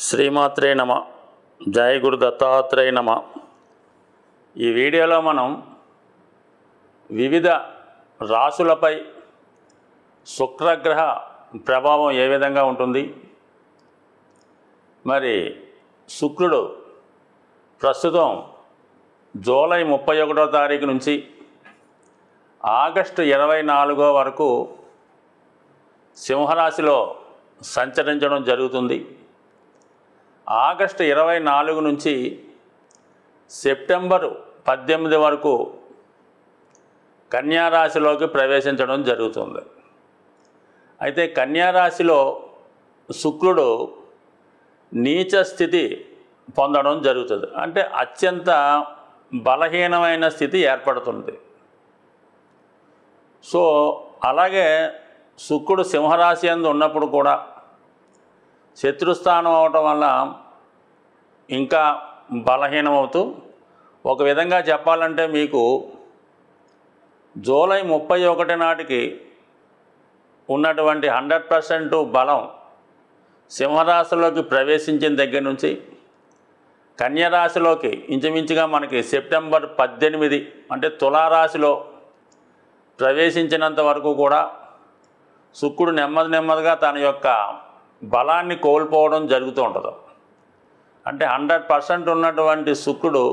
శ్రీమాత్రే నమ. జయ గురు దత్తాత్రేయ నమ. ఈ వీడియోలో మనం వివిధ రాశులపై శుక్రగ్రహ ప్రభావం ఏ విధంగా ఉంటుంది, మరి శుక్రుడు ప్రస్తుతం జూలై 31వ తారీఖు నుంచి ఆగస్టు 24 వరకు సింహరాశిలో సంచరించడం జరుగుతుంది. ఆగస్టు 24 నుంచి సెప్టెంబర్ 18 వరకు కన్యారాశిలోకి ప్రవేశించడం జరుగుతుంది. అయితే కన్యారాశిలో శుక్రుడు నీచ స్థితి పొందడం జరుగుతుంది. అంటే అత్యంత బలహీనమైన స్థితి ఏర్పడుతుంది. సో అలాగే శుక్రుడు సింహరాశి యందు ఉన్నప్పుడు కూడా శత్రుస్థానం అవటం వల్ల ఇంకా బలహీనమవుతూ, ఒక విధంగా చెప్పాలంటే మీకు జూలై 31 నాటికి ఉన్నటువంటి 100% బలం సింహరాశిలోకి ప్రవేశించిన దగ్గర నుంచి కన్యరాశిలోకి ఇంచుమించుగా మనకి సెప్టెంబర్ 18 అంటే తులారాశిలో ప్రవేశించినంత వరకు కూడా శుక్రుడు నెమ్మదిగా తన యొక్క బలాన్ని కోల్పోవడం జరుగుతూ ఉంటుంది. అంటే 100% ఉన్నటువంటి శుక్రుడు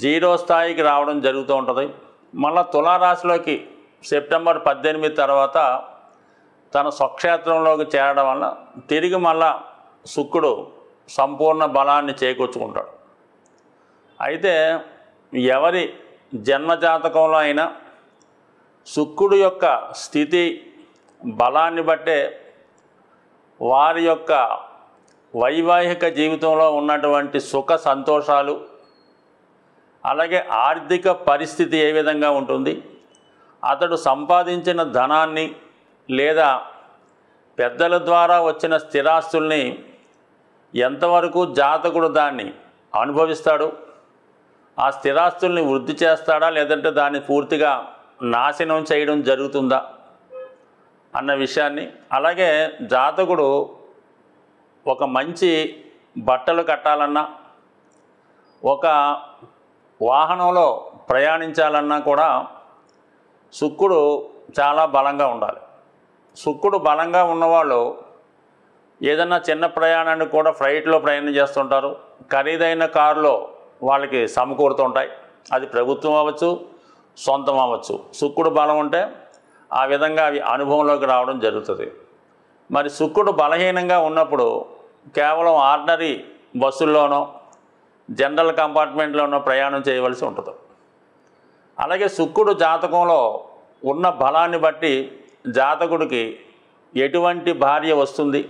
0 స్థాయికి రావడం జరుగుతూ ఉంటుంది. మళ్ళీ తులారాశిలోకి సెప్టెంబర్ 18 తర్వాత తన స్వక్షేత్రంలోకి చేరడం వల్ల తిరిగి మళ్ళా శుక్రుడు సంపూర్ణ బలాన్ని చేకూర్చుకుంటాడు. అయితే ఎవరి జన్మజాతకంలో అయినా శుక్రుడు యొక్క స్థితి బలాన్ని బట్టే వారి యొక్క వైవాహిక జీవితంలో ఉన్నటువంటి సుఖ సంతోషాలు, అలాగే ఆర్థిక పరిస్థితి ఏ విధంగా ఉంటుంది, అతడు సంపాదించిన ధనాన్ని లేదా పెద్దల ద్వారా వచ్చిన స్థిరాస్తుల్ని ఎంతవరకు జాతకుడు దాన్ని అనుభవిస్తాడు, ఆ స్థిరాస్తుల్ని వృద్ధి చేస్తాడా లేదంటే దాన్ని పూర్తిగా నాశనం చేయడం జరుగుతుందా అన్న విషయాన్ని, అలాగే జాతకుడు ఒక మంచి బట్టలు కట్టాలన్నా, ఒక వాహనంలో ప్రయాణించాలన్నా కూడా శుక్రుడు చాలా బలంగా ఉండాలి. శుక్రుడు బలంగా ఉన్నవాళ్ళు ఏదన్నా చిన్న ప్రయాణాన్ని కూడా ఫ్లైట్లో ప్రయాణం చేస్తుంటారు. ఖరీదైన కారులో వాళ్ళకి సమకూరుతుంటాయి. అది ప్రభుత్వం అవ్వచ్చు, సొంతం అవ్వచ్చు. శుక్రుడు బలం ఉంటే ఆ విధంగా అవి అనుభవంలోకి రావడం జరుగుతుంది. మరి శుక్రుడు బలహీనంగా ఉన్నప్పుడు కేవలం ఆర్డినరీ బస్సుల్లోనో జనరల్ కంపార్ట్మెంట్లోనో ప్రయాణం చేయవలసి ఉంటుంది. అలాగే శుక్రుడు జాతకంలో ఉన్న బలాన్ని బట్టి జాతకుడికి ఎటువంటి భార్య వస్తుంది,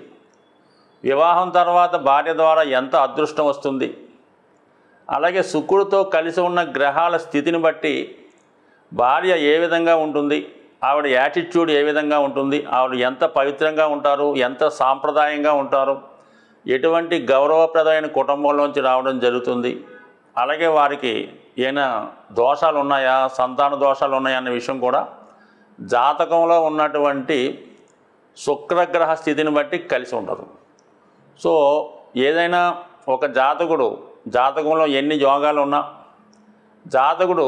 వివాహం తర్వాత భార్య ద్వారా ఎంత అదృష్టం వస్తుంది, అలాగే శుక్రుడితో కలిసి ఉన్న గ్రహాల స్థితిని బట్టి భార్య ఏ విధంగా ఉంటుంది, ఆవిడ యాటిట్యూడ్ ఏ విధంగా ఉంటుంది, ఆవిడ ఎంత పవిత్రంగా ఉంటారు, ఎంత సాంప్రదాయంగా ఉంటారు, ఎటువంటి గౌరవప్రదమైన కుటుంబంలోంచి రావడం జరుగుతుంది, అలాగే వారికి ఏమైనా దోషాలు ఉన్నాయా, సంతాన దోషాలు ఉన్నాయా అనే విషయం కూడా జాతకంలో ఉన్నటువంటి శుక్రగ్రహ స్థితిని బట్టి కలిసి ఉంటుంది. సో ఏదైనా ఒక జాతకంలో ఎన్ని యోగాలు ఉన్నా జాతకుడు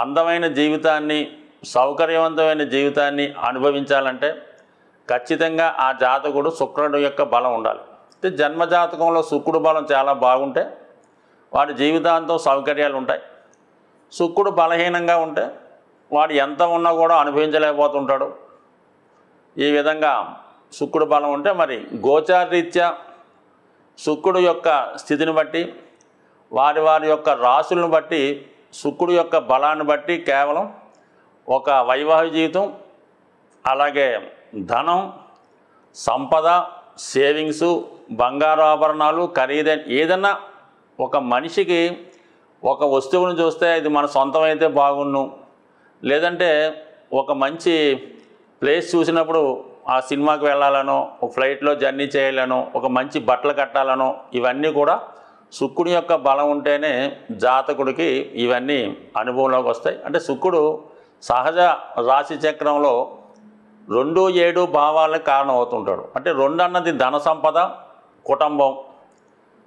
అందమైన జీవితాన్ని, సౌకర్యవంతమైన జీవితాన్ని అనుభవించాలంటే ఖచ్చితంగా ఆ జాతకుడు శుక్రుడు యొక్క బలం ఉండాలి. అంటే జన్మజాతకంలో శుక్రుడు బలం చాలా బాగుంటే వాడి జీవితాంతం సౌకర్యాలు ఉంటాయి. శుక్రుడు బలహీనంగా ఉంటే వాడు ఎంత ఉన్నా కూడా అనుభవించలేకపోతుంటాడు. ఈ విధంగా శుక్రుడు బలం ఉంటే మరి గోచారరీత్యా శుక్రుడు యొక్క స్థితిని బట్టి వారి యొక్క రాశులను బట్టి శుక్రుడు యొక్క బలాన్ని బట్టి కేవలం ఒక వైవాహిక జీవితం, అలాగే ధనం, సంపద, సేవింగ్సు, బంగారు ఆభరణాలు, ఖరీదైన ఏదన్నా ఒక మనిషికి ఒక వస్తువును చూస్తే ఇది మన సొంతమైతే బాగున్ను, లేదంటే ఒక మంచి ప్లేస్ చూసినప్పుడు ఆ సినిమాకి వెళ్ళాలనో, ఒక ఫ్లైట్లో జర్నీ చేయాలనో, ఒక మంచి బట్టలు కట్టాలనో, ఇవన్నీ కూడా శుక్రుడి యొక్క బలం ఉంటేనే జాతకుడికి ఇవన్నీ అనుభవంలోకి వస్తాయి. అంటే శుక్రుడు సహజ రాశి చక్రంలో 2, 7 భావాలకు కారణం అవుతుంటాడు. అంటే 2 అన్నది ధన సంపద, కుటుంబం.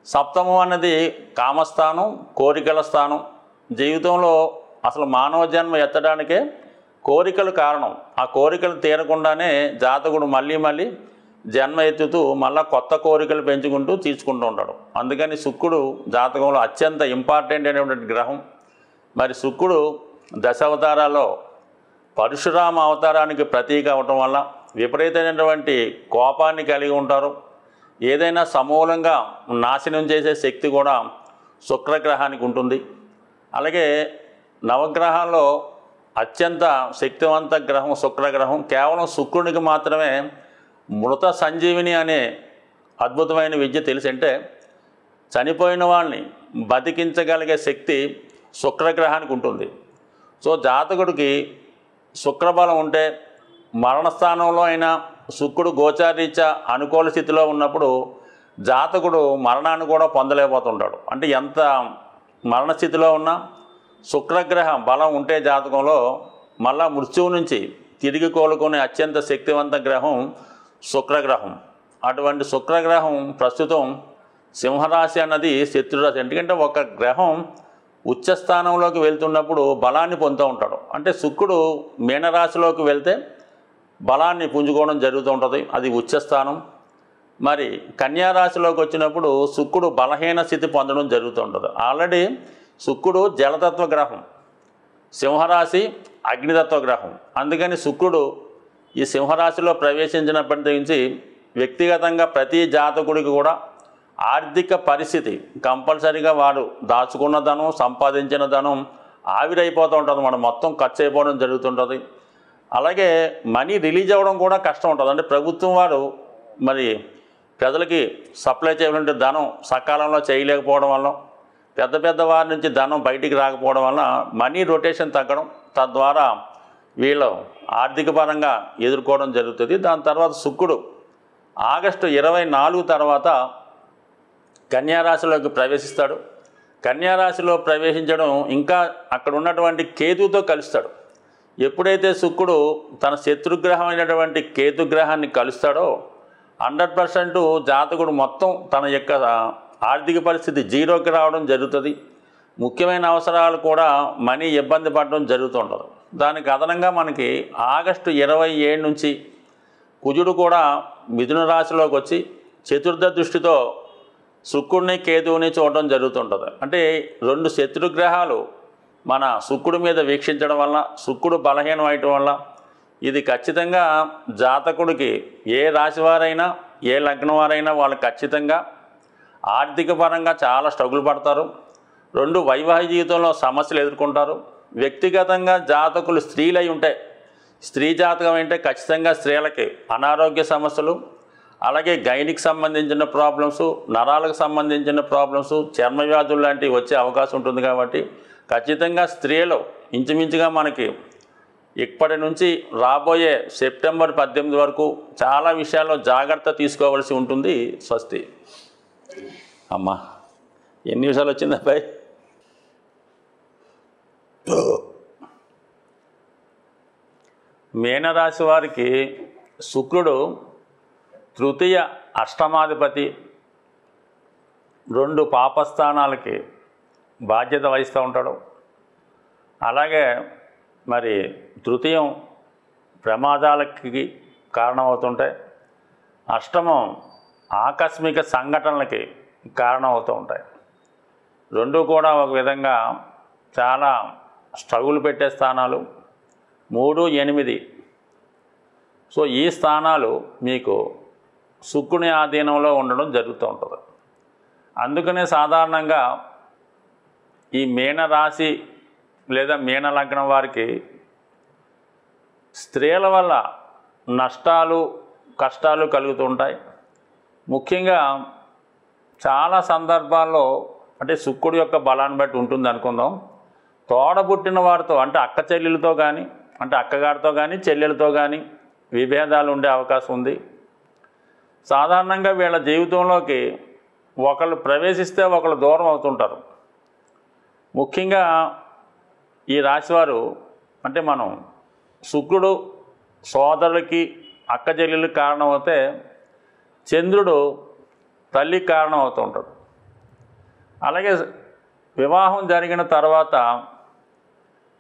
సప్తమం అన్నది కామస్థానం, కోరికల స్థానం. జీవితంలో అసలు మానవ జన్మ ఎత్తడానికే కోరికలు కారణం. ఆ కోరికలు తీరకుండానే జాతకుడు మళ్ళీ మళ్ళీ జన్మ ఎత్తుతూ మళ్ళీ కొత్త కోరికలు పెంచుకుంటూ తీర్చుకుంటూ ఉంటాడు. అందుకని శుక్రుడు జాతకంలో అత్యంత ఇంపార్టెంట్ అయినటువంటి గ్రహం. మరి శుక్రుడు దశావతారాల్లో పరశురామ అవతారానికి ప్రతీక అవటం వల్ల విపరీతమైనటువంటి కోపాన్ని కలిగి ఉంటారు. ఏదైనా సమూలంగా నాశనం చేసే శక్తి కూడా శుక్రగ్రహానికి ఉంటుంది. అలాగే నవగ్రహాల్లో అత్యంత శక్తివంత గ్రహం శుక్రగ్రహం. కేవలం శుక్రునికి మాత్రమే మృత సంజీవిని అనే అద్భుతమైన విద్య తెలిసింటే చనిపోయిన వాళ్ళని బతికించగలిగే శక్తి శుక్రగ్రహానికి ఉంటుంది. సో జాతకుడికి శుక్రబలం ఉంటే మరణస్థానంలో అయినా శుక్రుడు గోచారీత్యా అనుకూల స్థితిలో ఉన్నప్పుడు జాతకుడు మరణాన్ని కూడా పొందలేకపోతుంటాడు. అంటే ఎంత మరణస్థితిలో ఉన్నా శుక్రగ్రహ బలం ఉంటే జాతకంలో మళ్ళా మృత్యువు నుంచి తిరిగి కోలుకునే అత్యంత శక్తివంత గ్రహం శుక్రగ్రహం. అటువంటి శుక్రగ్రహం ప్రస్తుతం సింహరాశి అన్నది శత్రురాశి. ఎందుకంటే ఒక గ్రహం ఉచ్చస్థానంలోకి వెళ్తున్నప్పుడు బలాన్ని పొందుతూ ఉంటాడు. అంటే శుక్రుడు మీనరాశిలోకి వెళ్తే బలాన్ని పుంజుకోవడం జరుగుతూ ఉంటుంది, అది ఉచ్చస్థానం. మరి కన్యారాశిలోకి వచ్చినప్పుడు శుక్రుడు బలహీన స్థితి పొందడం జరుగుతూ ఉంటుంది. ఆల్రెడీ శుక్రుడు జలతత్వ గ్రహం, సింహరాశి అగ్నితత్వ గ్రహం. అందుకని శుక్రుడు ఈ సింహరాశిలో ప్రవేశించినప్పటి నుంచి వ్యక్తిగతంగా ప్రతి జాతకుడికి కూడా ఆర్థిక పరిస్థితి కంపల్సరీగా వాడు దాచుకున్న ధనం, సంపాదించిన ధనం ఆవిరైపోతూ ఉంటుంది, మనం మొత్తం ఖర్చు అయిపోవడం జరుగుతుంటుంది. అలాగే మనీ రిలీజ్ అవ్వడం కూడా కష్టం ఉంటుంది. అంటే ప్రభుత్వం వారు మరి ప్రజలకి సప్లై చేయడం ధనం సకాలంలో చేయలేకపోవడం వల్ల, పెద్ద పెద్ద వారి నుంచి ధనం బయటికి రాకపోవడం వల్ల మనీ రొటేషన్ తగ్గడం, తద్వారా వీళ్ళు ఆర్థిక పరంగా ఎదుర్కోవడం జరుగుతుంది. దాని తర్వాత శుక్రుడు ఆగస్టు 24 తర్వాత కన్యారాశిలోకి ప్రవేశిస్తాడు. కన్యారాశిలో ప్రవేశించడం ఇంకా అక్కడ ఉన్నటువంటి కేతుతో కలుస్తాడు. ఎప్పుడైతే శుక్రుడు తన శత్రుగ్రహం అయినటువంటి కేతుగ్రహాన్ని కలుస్తాడో 100% జాతకుడు మొత్తం తన యొక్క ఆర్థిక పరిస్థితి జీరోకి రావడం జరుగుతుంది. ముఖ్యమైన అవసరాలు కూడా మనీ ఇబ్బంది పడడం జరుగుతుంటుంది. దానికి అదనంగా మనకి ఆగస్టు 27 నుంచి కుజుడు కూడా మిథున రాశిలోకి వచ్చి చతుర్థ దృష్టితో శుక్రుడిని కేతువుని చూడడం జరుగుతుంటుంది. అంటే 2 శత్రుగ్రహాలు మన శుక్రుడి మీద వీక్షించడం వల్ల, శుక్రుడు బలహీనం అవటం వల్ల ఇది ఖచ్చితంగా జాతకుడికి ఏ రాశి వారైనా ఏ లగ్నం వారైనా వాళ్ళు ఖచ్చితంగా ఆర్థిక పరంగా చాలా స్ట్రగుల్ పడతారు. 2 వైవాహిక జీవితంలో సమస్యలు ఎదుర్కొంటారు. వ్యక్తిగతంగా జాతకులు స్త్రీలై ఉంటే, స్త్రీ జాతకం అంటే ఖచ్చితంగా స్త్రీలకి అనారోగ్య సమస్యలు, అలాగే గైనికి సంబంధించిన ప్రాబ్లమ్స్, నరాలకు సంబంధించిన ప్రాబ్లమ్స్, చర్మ వ్యాధులు లాంటివి వచ్చే అవకాశం ఉంటుంది. కాబట్టి ఖచ్చితంగా స్త్రీలు ఇంచుమించుగా మనకి ఇప్పటి నుంచి రాబోయే సెప్టెంబర్ 18 వరకు చాలా విషయాల్లో జాగ్రత్త తీసుకోవాల్సి ఉంటుంది. స్వస్తి. అమ్మా ఎన్ని నిమిషాలు వచ్చింది అబ్బాయి? మీనరాశి వారికి శుక్రుడు తృతీయ అష్టమాధిపతి, 2 పాపస్థానాలకి బాధ్యత వహిస్తూ ఉంటాడు. అలాగే మరి తృతీయం ప్రమాదాలకి కారణమవుతుంటాయి, అష్టమం ఆకస్మిక సంఘటనలకి కారణమవుతూ ఉంటాయి. 2 కూడా ఒక విధంగా చాలా స్ట్రగుల్ పెట్టే స్థానాలు. 3, 8. సో ఈ స్థానాలు మీకు శుక్రుని ఆధీనంలో ఉండడం జరుగుతూ ఉంటుంది. అందుకనే సాధారణంగా ఈ మీనరాశి లేదా మీన లగ్నం వారికి స్త్రీల వల్ల నష్టాలు కష్టాలు కలుగుతుంటాయి. ముఖ్యంగా చాలా సందర్భాల్లో అంటే శుక్రుడి యొక్క బలాన్ని బట్టి ఉంటుంది అనుకుందాం, తోడబుట్టిన వారితో అంటే అక్క చెల్లెలతో కానీ, అంటే అక్కగారితో కానీ చెల్లెలతో కానీ విభేదాలు ఉండే అవకాశం ఉంది. సాధారణంగా వీళ్ళ జీవితంలోకి ఒకళ్ళు ప్రవేశిస్తే ఒకళ్ళు దూరం అవుతుంటారు. ముఖ్యంగా ఈ రాశివారు అంటే మనం శుక్రుడు సోదరులకి అక్క చెల్లెలకి కారణమవుతే, చంద్రుడు తల్లికి కారణం అవుతూ ఉంటాడు. అలాగే వివాహం జరిగిన తర్వాత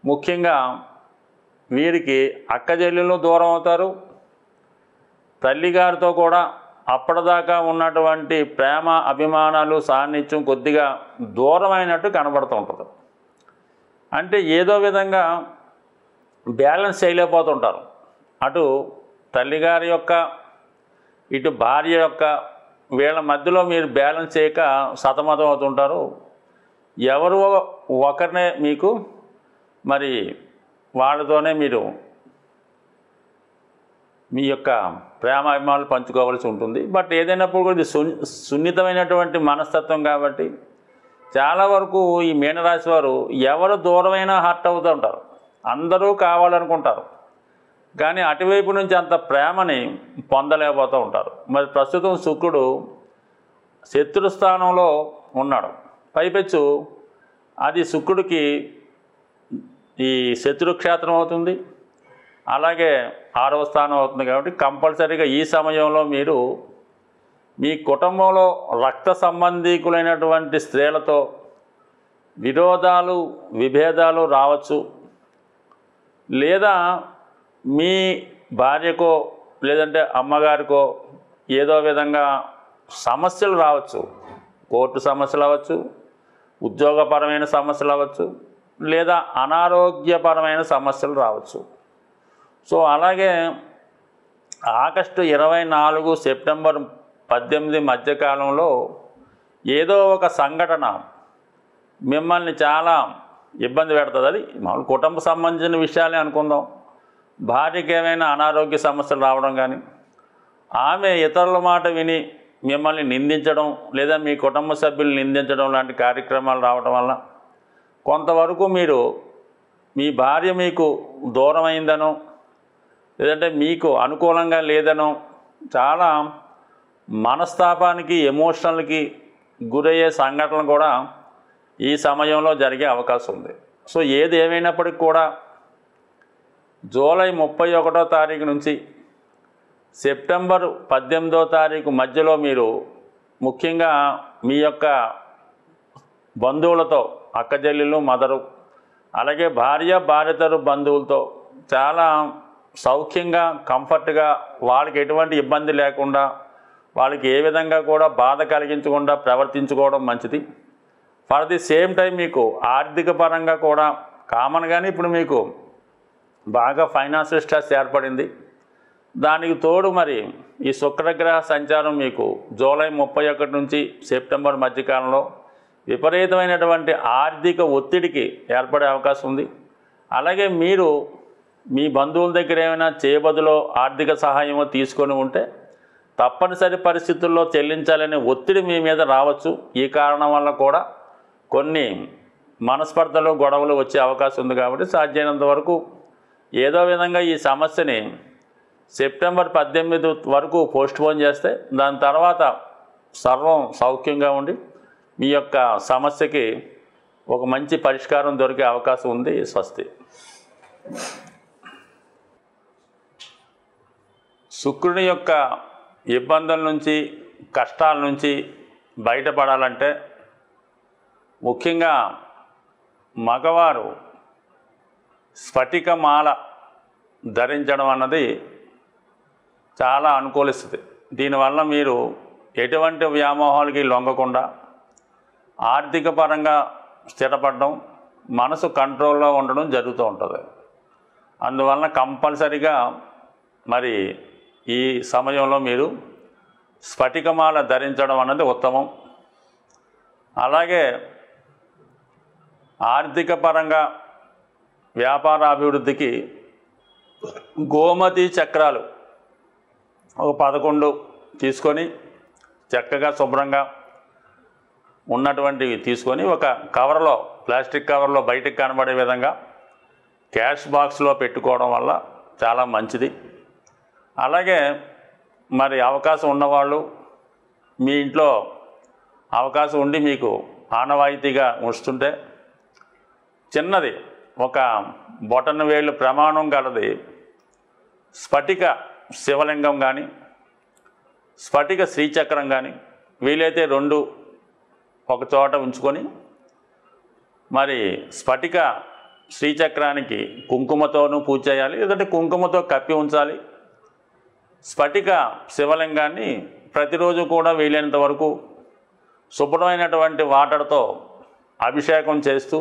ముఖ్యంగా వీరికి అక్క చెల్లెళ్ళు దూరం అవుతారు. తల్లిగారితో కూడా అప్పటిదాకా ఉన్నటువంటి ప్రేమ అభిమానాలు సాన్నిధ్యం కొద్దిగా దూరమైనట్టు కనబడుతూ ఉంటుంది. అంటే ఏదో విధంగా బ్యాలెన్స్ చేయలేకపోతుంటారు. అటు తల్లిగారి యొక్క ఇటు భార్య యొక్క వీళ్ళ మధ్యలో మీరు బ్యాలెన్స్ చేయక సతమతం అవుతుంటారు. ఎవరో ఒకరినే మీకు మరి వాళ్ళతోనే మీరు మీ యొక్క ప్రేమ అభిమానాలు పంచుకోవాల్సి ఉంటుంది. బట్ ఏదైనప్పుడు కూడా ఇది సున్నితమైనటువంటి మనస్తత్వం కాబట్టి చాలా వరకు ఈ మీనరాశి వారు ఎవరు దూరమైనా హర్ట్ అవుతూ ఉంటారు. అందరూ కావాలనుకుంటారు కానీ అటువైపు నుంచి అంత ప్రేమని పొందలేకపోతూ ఉంటారు. మరి ప్రస్తుతం శుక్రుడు శత్రుస్థానంలో ఉన్నాడు. పైపెచ్చు అది శుక్రుడికి ఈ శత్రుక్షేత్రం అవుతుంది, అలాగే 6వ స్థానం అవుతుంది. కాబట్టి కంపల్సరీగా ఈ సమయంలో మీరు మీ కుటుంబంలో రక్త సంబంధీకులైనటువంటి స్త్రీలతో విరోధాలు విభేదాలు రావచ్చు. లేదా మీ భార్యకో లేదంటే అమ్మగారికో ఏదో విధంగా సమస్యలు రావచ్చు. కోర్టు సమస్యలు అవ్వచ్చు, ఉద్యోగపరమైన సమస్యలు అవ్వచ్చు, లేదా అనారోగ్యపరమైన సమస్యలు రావచ్చు. సో అలాగే ఆగస్టు 24 సెప్టెంబర్ 18 మధ్యకాలంలో ఏదో ఒక సంఘటన మిమ్మల్ని చాలా ఇబ్బంది పెడుతుంది. అది మామూలు కుటుంబ సంబంధించిన విషయాలే అనుకుందాం. భార్యకి ఏమైనా అనారోగ్య సమస్యలు రావడం కానీ, ఆమె ఇతరుల మాట విని మిమ్మల్ని నిందించడం లేదా మీ కుటుంబ సభ్యులు నిందించడం లాంటి కార్యక్రమాలు రావడం వల్ల కొంతవరకు మీరు మీ భార్య మీకు దూరమైందనో లేదంటే మీకు అనుకూలంగా లేదనో చాలా మనస్తాపానికి ఎమోషనల్కి గురయ్యే సంఘటనలు కూడా ఈ సమయంలో జరిగే అవకాశం ఉంది. సో ఏది ఏమైనప్పటికీ కూడా జూలై 31వ తారీఖు నుంచి సెప్టెంబర్ 18వ తారీఖు మధ్యలో మీరు ముఖ్యంగా మీ యొక్క బంధువులతో అక్కచెల్లెళ్ళు మదరు అలాగే భార్యతరు బంధువులతో చాలా సౌఖ్యంగా కంఫర్ట్గా వాళ్ళకి ఎటువంటి ఇబ్బంది లేకుండా వాళ్ళకి ఏ విధంగా కూడా బాధ కలిగించకుండా ప్రవర్తించుకోవడం మంచిది. ఫర్ ది సేమ్ టైం మీకు ఆర్థిక పరంగా కూడా కామన్గానే ఇప్పుడు మీకు బాగా ఫైనాన్షియల్ స్ట్రెస్ ఏర్పడింది. దానికి తోడు మరి ఈ శుక్రగ్రహ సంచారం మీకు జూలై 31 నుంచి సెప్టెంబర్ మధ్యకాలంలో విపరీతమైనటువంటి ఆర్థిక ఒత్తిడికి ఏర్పడే అవకాశం ఉంది. అలాగే మీరు మీ బంధువుల దగ్గర ఏమైనా చేయబదులో ఆర్థిక సహాయమో తీసుకొని ఉంటే తప్పనిసరి పరిస్థితుల్లో చెల్లించాలనే ఒత్తిడి మీ మీద రావచ్చు. ఈ కారణం వల్ల కూడా కొన్ని మనస్పర్ధలు గొడవలు వచ్చే అవకాశం ఉంది. కాబట్టి సాధ్యమైనంత వరకు ఏదో విధంగా ఈ సమస్యని సెప్టెంబర్ 18 వరకు పోస్ట్పోన్ చేస్తే దాని తర్వాత సర్వం సౌఖ్యంగా ఉండి మీ యొక్క సమస్యకి ఒక మంచి పరిష్కారం దొరికే అవకాశం ఉంది. స్వస్తి. శుక్రుని యొక్క ఇబ్బందుల నుంచి కష్టాల నుంచి బయటపడాలంటే ముఖ్యంగా మగవారు స్ఫటికమాల ధరించడం అన్నది చాలా అనుకూలిస్తుంది. దీనివల్ల మీరు ఎటువంటి వ్యామోహాలకి లొంగకుండా ఆర్థిక పరంగా స్థిరపడడం, మనసు కంట్రోల్లో ఉండడం జరుగుతూ ఉంటుంది. అందువలన కంపల్సరిగా మరి ఈ సమయంలో మీరు స్ఫటికమాల ధరించడం అన్నది ఉత్తమం. అలాగే ఆర్థిక పరంగా వ్యాపార అభివృద్ధికి గోమతి చక్రాలు ఒక 11 తీసుకొని చక్కగా శుభ్రంగా ఉన్నటువంటివి తీసుకొని ఒక కవర్లో ప్లాస్టిక్ కవర్లో బయటికి కనబడే విధంగా క్యాష్ బాక్స్లో పెట్టుకోవడం వల్ల చాలా మంచిది. అలాగే మరి అవకాశం ఉన్నవాళ్ళు మీ ఇంట్లో అవకాశం ఉండి మీకు ఆనవాయితీగా ఉంచుతుంటే చిన్నది ఒక బొటన వేలు ప్రమాణం గలది స్ఫటిక శివలింగం కానీ స్ఫటిక శ్రీచక్రం కానీ వీలైతే 2 ఒక చోట ఉంచుకొని మరి స్ఫటిక శ్రీచక్రానికి కుంకుమతోనూ పూజ చేయాలి, లేదంటే కుంకుమతో కప్పి ఉంచాలి. స్ఫటిక శివలింగాన్ని ప్రతిరోజు కూడా వీలైనంత వరకు శుభ్రమైనటువంటి వాటర్తో అభిషేకం చేస్తూ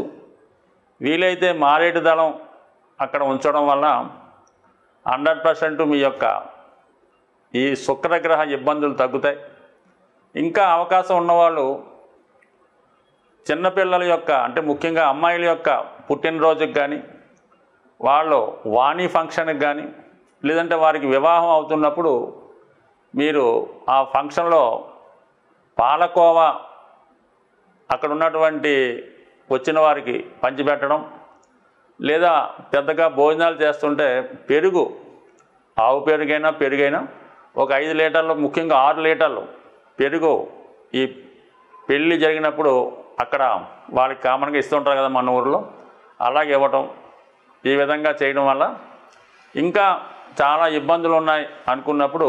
వీలైతే మారేడు దళం అక్కడ ఉంచడం వల్ల 100% మీ యొక్క ఈ శుక్రగ్రహ ఇబ్బందులు తగ్గుతాయి. ఇంకా అవకాశం ఉన్నవాళ్ళు చిన్నపిల్లల యొక్క అంటే ముఖ్యంగా అమ్మాయిల యొక్క పుట్టినరోజుకి కానీ వాళ్ళు వాణి ఫంక్షన్కి కానీ లేదంటే వారికి వివాహం అవుతున్నప్పుడు మీరు ఆ ఫంక్షన్లో పాలకోవా అక్కడ ఉన్నటువంటి వచ్చిన వారికి పంచిపెట్టడం, లేదా పెద్దగా భోజనాలు చేస్తుంటే పెరుగు, ఆవు పెరుగైనా ఒక 5 లీటర్లు, ముఖ్యంగా 6 లీటర్లు పెరుగు ఈ పెళ్ళి జరిగినప్పుడు అక్కడ వాళ్ళకి కామన్గా ఇస్తుంటారు కదా మన ఊరిలో, అలాగే ఇవ్వటం. ఈ విధంగా చేయడం వల్ల ఇంకా చాలా ఇబ్బందులు ఉన్నాయి అనుకున్నప్పుడు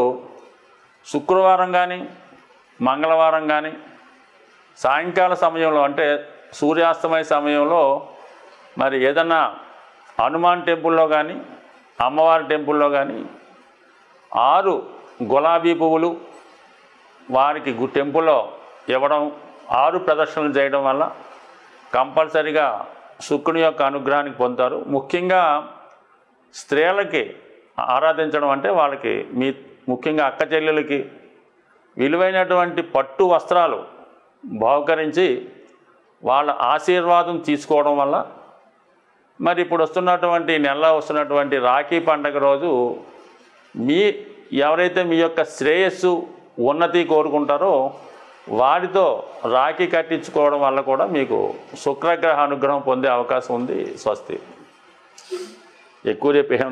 శుక్రవారం కానీ మంగళవారం కానీ సాయంకాల సమయంలో అంటే సూర్యాస్తమయ సమయంలో మరి ఏదన్నా హనుమాన్ టెంపుల్లో కానీ అమ్మవారి టెంపుల్లో కానీ 6 గులాబీ పువ్వులు వారికి టెంపుల్లో ఇవ్వడం, 6 ప్రదర్శనలు చేయడం వల్ల కంపల్సరిగా శుక్రుని యొక్క అనుగ్రహానికి పొందుతారు. ముఖ్యంగా స్త్రీలకి ఆరాధించడం అంటే వాళ్ళకి ముఖ్యంగా అక్క చెల్లెలకి విలువైనటువంటి పట్టు వస్త్రాలు బహుకరించి వాళ్ళ ఆశీర్వాదం తీసుకోవడం వల్ల మరి ఇప్పుడు వస్తున్నటువంటి నెలలో వస్తున్నటువంటి రాఖీ పండగ రోజు ఎవరైతే మీ యొక్క శ్రేయస్సు ఉన్నతి కోరుకుంటారో వారితో రాఖీ కట్టించుకోవడం వల్ల కూడా మీకు శుక్రగ్రహ అనుగ్రహం పొందే అవకాశం ఉంది. స్వస్తి. ఎక్కువ చెప్పేం